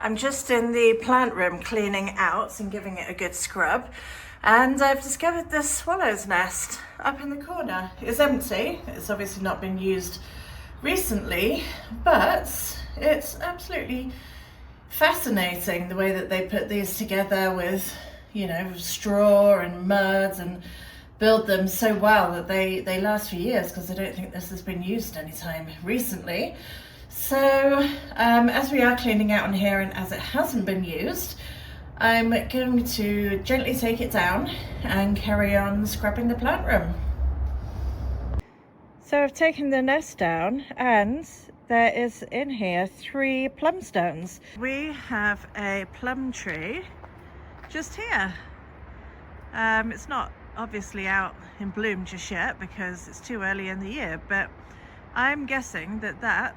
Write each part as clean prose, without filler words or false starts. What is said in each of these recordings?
I'm just in the plant room cleaning out and giving it a good scrub, and I've discovered this swallow's nest up in the corner. It's empty, it's obviously not been used recently, but it's absolutely fascinating the way that they put these together with, you know, straw and mud, and build them so well that they last for years, because I don't think this has been used anytime recently. So as we are cleaning out in here, and as it hasn't been used, I'm going to gently take it down and carry on scrubbing the plant room. So I've taken the nest down, and there is in here 3 plum stones. We have a plum tree just here. It's not obviously out in bloom just yet because it's too early in the year, but I'm guessing that that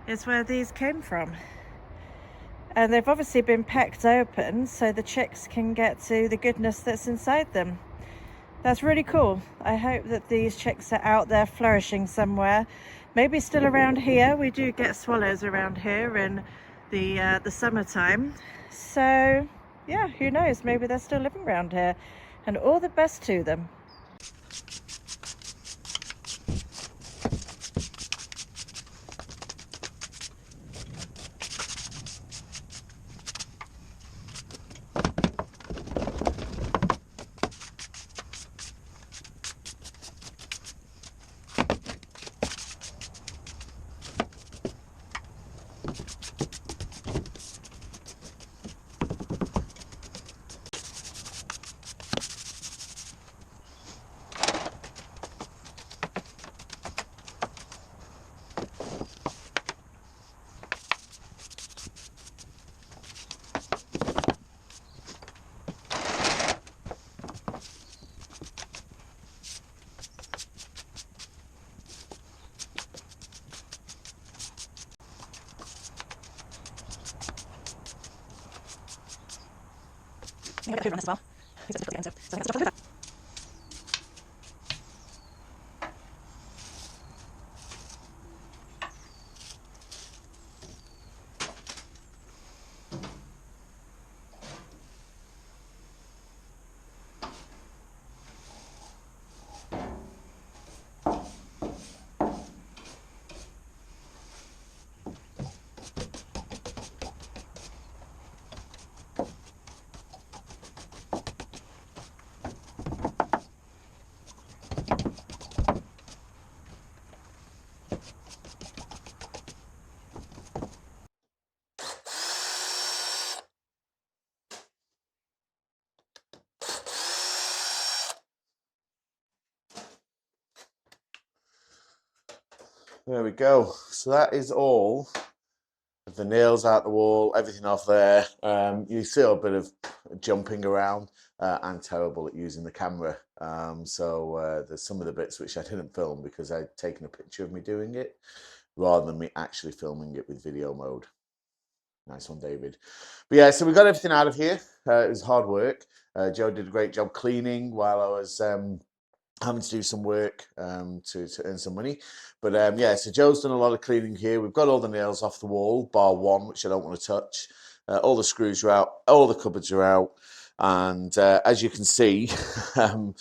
is where these came from. And they've obviously been packed open so the chicks can get to the goodness that's inside them. That's really cool. I hope that these chicks are out there flourishing somewhere, maybe still around here. We do get swallows around here in the summertime, so yeah, who knows, maybe they're still living around here. And all the best to them. I'm going to put it on as well. I think that's difficult to get into, so I think that's that. There we go. So that is all of the nails out the wall, everything off there. You see a bit of jumping around. I'm terrible at using the camera. So there's some of the bits which I didn't film because I'd taken a picture of me doing it rather than me actually filming it with video mode. Nice one, David. But yeah, so we got everything out of here. It was hard work. Joe did a great job cleaning while I was having to do some work to earn some money. But yeah, so Joe's done a lot of cleaning here. We've got all the nails off the wall, bar one, which I don't want to touch. All the screws are out, all the cupboards are out. And as you can see, the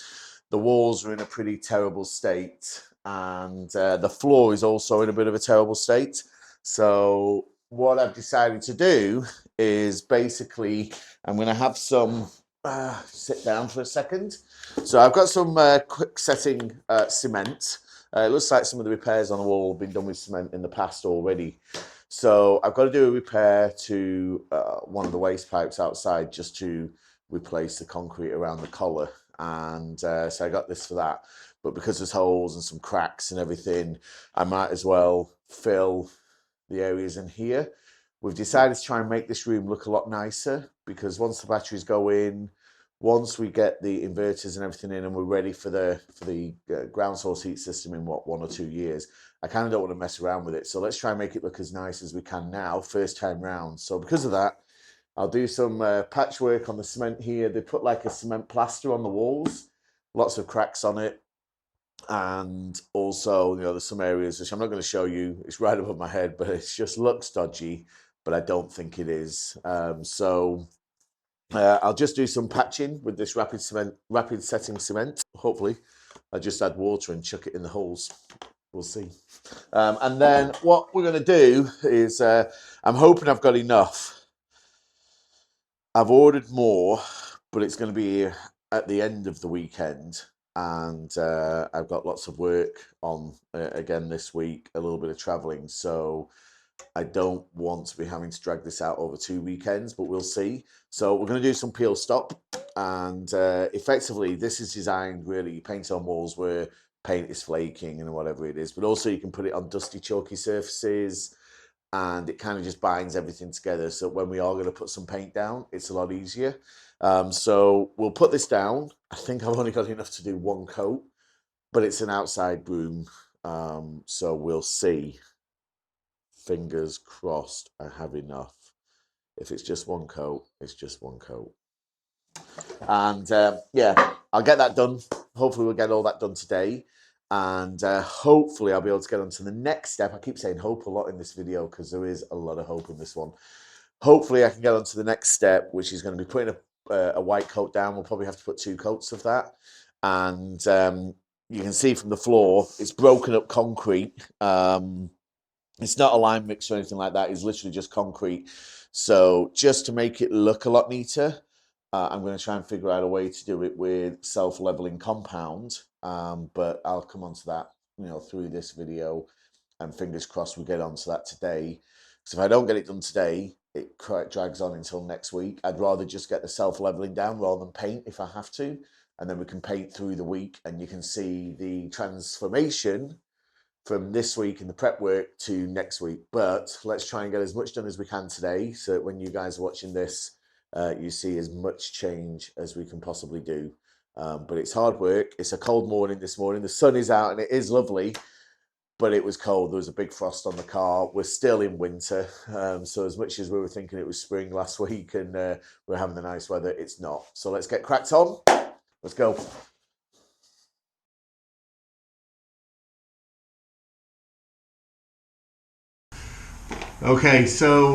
walls are in a pretty terrible state. And the floor is also in a bit of a terrible state. So what I've decided to do is basically, I'm going to have some, sit down for a second. So I've got some quick setting cement. It looks like some of the repairs on the wall have been done with cement in the past already. So I've got to do a repair to one of the waste pipes outside just to replace the concrete around the collar. And so I got this for that. But because there's holes and some cracks and everything, I might as well fill the areas in here. We've decided to try and make this room look a lot nicer because once the batteries go in, once we get the inverters and everything in and we're ready for the ground source heat system in 1 or 2 years, I kind of don't want to mess around with it. So let's try and make it look as nice as we can now, first time round. So because of that, I'll do some patchwork on the cement here. They put like a cement plaster on the walls, lots of cracks on it. And also, you know, there's some areas which I'm not going to show you. It's right above my head, but it just looks dodgy. but I don't think it is. So I'll just do some patching with this rapid setting cement. Hopefully, I just add water and chuck it in the holes. We'll see. And then what we're going to do is, I'm hoping I've got enough. I've ordered more, but it's going to be at the end of the weekend. And I've got lots of work on again this week, a little bit of traveling. So I don't want to be having to drag this out over 2 weekends, but we'll see. So we're going to do some peel stop. And effectively, this is designed really, you paint on walls where paint is flaking and whatever it is, but also you can put it on dusty, chalky surfaces, and it kind of just binds everything together. So when we are going to put some paint down, it's a lot easier. So we'll put this down. I think I've only got enough to do 1 coat, but it's an outside broom. So we'll see. Fingers crossed I have enough. If it's just 1 coat, it's just 1 coat. And yeah, I'll get that done. Hopefully we'll get all that done today. And hopefully I'll be able to get on to the next step. I keep saying hope a lot in this video because there is a lot of hope in this one. Hopefully I can get on to the next step, which is going to be putting a white coat down. We'll probably have to put 2 coats of that. And you can see from the floor, it's broken up concrete. It's not a lime mix or anything like that. It's literally just concrete. So just to make it look a lot neater, I'm going to try and figure out a way to do it with self-leveling compound. But I'll come on to that, through this video, and fingers crossed we get onto that today. Because if I don't get it done today, it drags on until next week. I'd rather just get the self-leveling down rather than paint if I have to. And then we can paint through the week and you can see the transformation from this week in the prep work to next week. But let's try and get as much done as we can today, so that when you guys are watching this, you see as much change as we can possibly do. But it's hard work. It's a cold morning this morning. The sun is out and it is lovely, but it was cold. There was a big frost on the car. We're still in winter. So as much as we were thinking it was spring last week and we're having the nice weather, it's not. So let's get cracked on. Let's go. Okay, so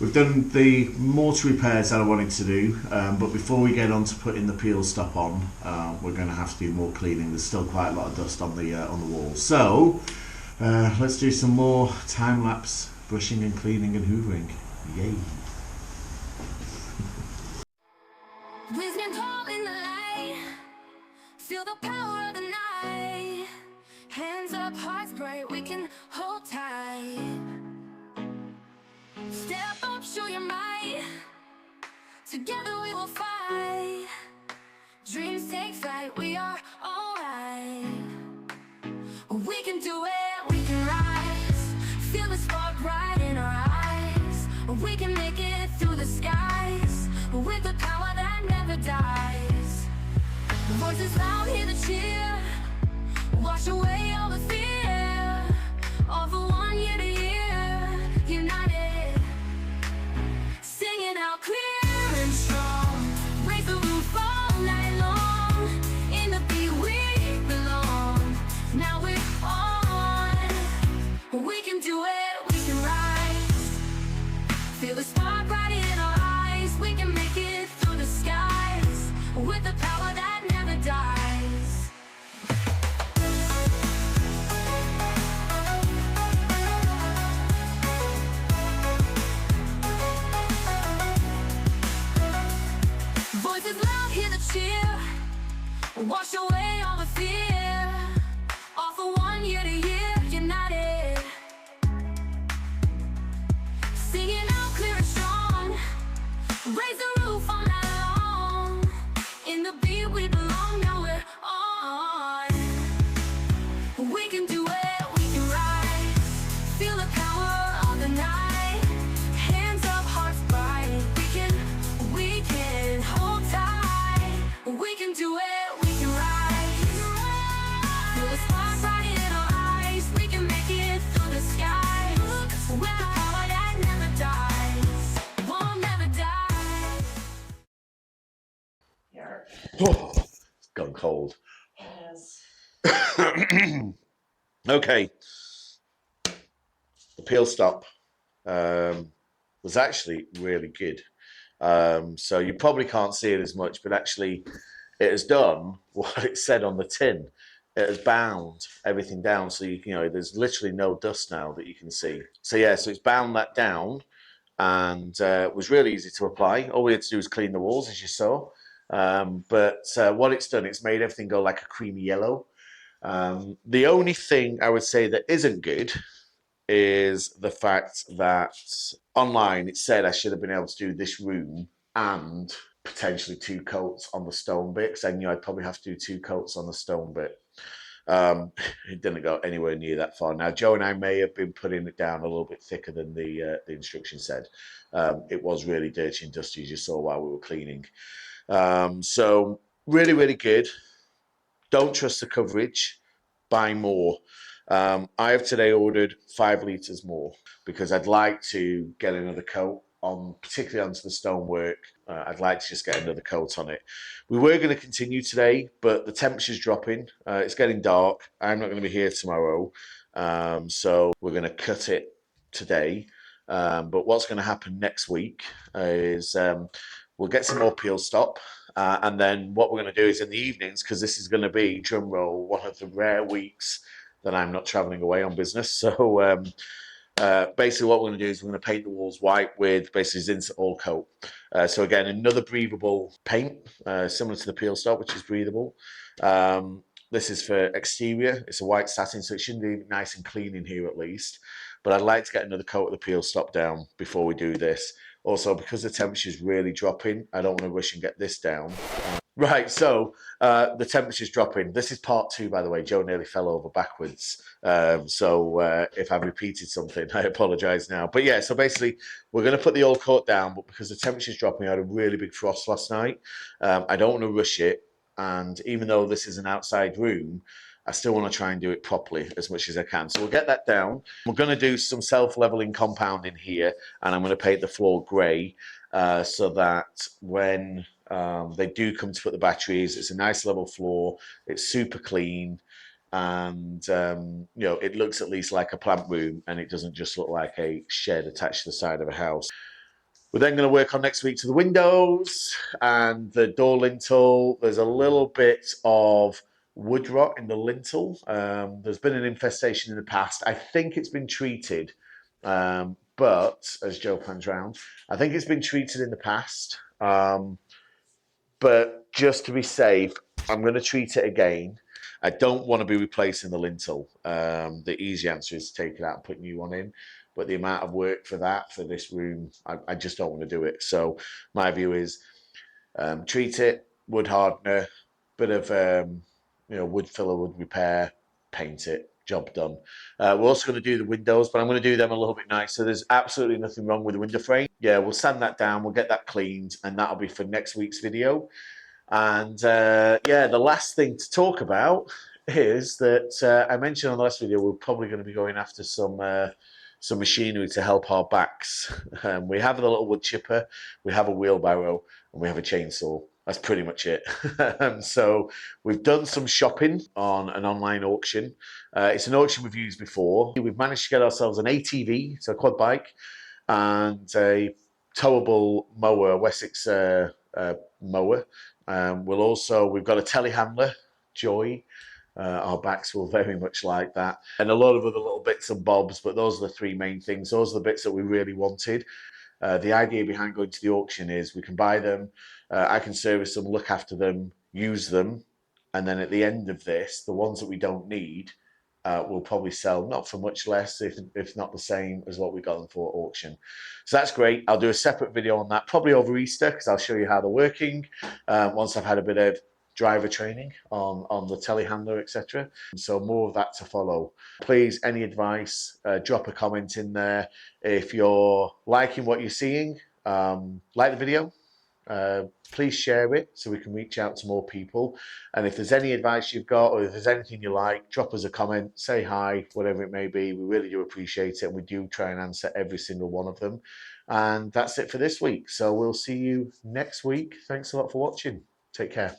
we've done the mortar repairs that I wanted to do, but before we get on to putting the peel stop on, we're going to have to do more cleaning. There's still quite a lot of dust on the wall. So let's do some more time-lapse brushing and cleaning and hoovering. Yay! Feel the power of the night. Hands up, hearts bright, we can hold tight. Step up, show your might. Together we will fight. Dreams take flight, we are alright. We can do it, we can rise. Feel the spark right in our eyes. We can make it through the skies with the power that never dies. The voices loud, hear the cheer. Wash away all the fear. All for one year to year. United. Sing it out clear and strong. Raise the roof all night long. In the beat we belong. Now we're on. We can do it, we can rise. Feel the spark right in our eyes. We can make it through the skies with the power that never dies. Voices loud, hear the cheer. Wash away all the fear. All for one year to year, united. Singing out clear and strong. Raise the roof all night long. In the beat we belong, now we're on. We can do it, we can rise. Feel the power of the night. Hands up, hearts bright. We can hold tight. We can do it, we can rise. Feel the spark right in our eyes. We can make it through the skies with the power that never dies. Won't never die. Here Oh, it's gone cold. it is. Okay. The peel stop. was actually really good. So you probably can't see it as much, but actually it has done what it said on the tin. It has bound everything down, so you know there's literally no dust now that you can see. So yeah, so it's bound that down, and it was really easy to apply. All we had to do was clean the walls, as you saw. But what it's done, it's made everything go like a creamy yellow. The only thing I would say that isn't good is the fact that online it said I should have been able to do this room and potentially 2 coats on the stone bit, because I knew I'd probably have to do 2 coats on the stone bit. It didn't go anywhere near that far. Now, Joe and I may have been putting it down a little bit thicker than the instruction said. It was really dirty and dusty, as you saw while we were cleaning. So really, really good. Don't trust the coverage. Buy more. I have today ordered 5 litres more because I'd like to get another coat on, particularly onto the stonework. I'd like to just get another coat on it. We were going to continue today, but the temperature's dropping. It's getting dark. I'm not going to be here tomorrow. So we're going to cut it today. But what's going to happen next week is we'll get some more peel stop. And then what we're going to do is in the evenings, because this is going to be, drum roll, one of the rare weeks that I'm not traveling away on business. So basically what we're going to do is we're going to paint the walls white with basically Zinc all coat. So again, another breathable paint, similar to the peel stop, which is breathable. This is for exterior. It's a white satin, so it shouldn't be nice and clean in here at least. But I'd like to get another coat of the peel stop down before we do this. Also, because the temperature is really dropping, I don't want to rush and get this down. Right, so the temperature's dropping. This is part 2, by the way. Joe nearly fell over backwards. So if I've repeated something, I apologise now. But yeah, so basically, we're going to put the old coat down, but because the temperature's dropping, I had a really big frost last night. I don't want to rush it. And even though this is an outside room, I still want to try and do it properly as much as I can. So we'll get that down. We're going to do some self-leveling compound in here, and I'm going to paint the floor grey so that when they do come to put the batteries, it's a nice level floor, it's super clean, and you know, it looks at least like a plant room, and it doesn't just look like a shed attached to the side of a house. We're then going to work on next week to the windows and the door lintel. There's a little bit of wood rot in the lintel. There's been an infestation in the past. I think it's been treated, but as Joe pans round, I think it's been treated in the past. But just to be safe, I'm going to treat it again. I don't want to be replacing the lintel. The easy answer is to take it out and put a new one in. But the amount of work for that, for this room, I just don't want to do it. So my view is treat it, wood hardener, bit of you know, wood filler, wood repair, paint it, job done. We're also going to do the windows, but I'm going to do them a little bit nicer. There's absolutely nothing wrong with the window frame. Yeah, we'll sand that down, we'll get that cleaned, and that'll be for next week's video. And yeah, the last thing to talk about is that I mentioned on the last video we're probably going to be going after some machinery to help our backs. We have the little wood chipper, we have a wheelbarrow, and we have a chainsaw. That's pretty much it. So we've done some shopping on an online auction. It's an auction we've used before. We've managed to get ourselves an ATV, so a quad bike, and a towable mower, a Wessex mower. We've got a telehandler, Joy. Our backs will very much like that. And a lot of other little bits and bobs, but those are the 3 main things. Those are the bits that we really wanted. The idea behind going to the auction is we can buy them, I can service them, look after them, use them, and then at the end of this, the ones that we don't need, we'll probably sell, not for much less, if not the same as what we got them for at auction. So that's great. I'll do a separate video on that, probably over Easter, because I'll show you how they're working once I've had a bit of driver training on the telehandler, etc. So more of that to follow. Please, any advice, drop a comment in there. If you're liking what you're seeing, like the video. Please share it so we can reach out to more people. And if there's any advice you've got, or if there's anything you like, drop us a comment, say hi, whatever it may be. We really do appreciate it, and we do try and answer every single one of them. And that's it for this week. So we'll see you next week. Thanks a lot for watching. Take care.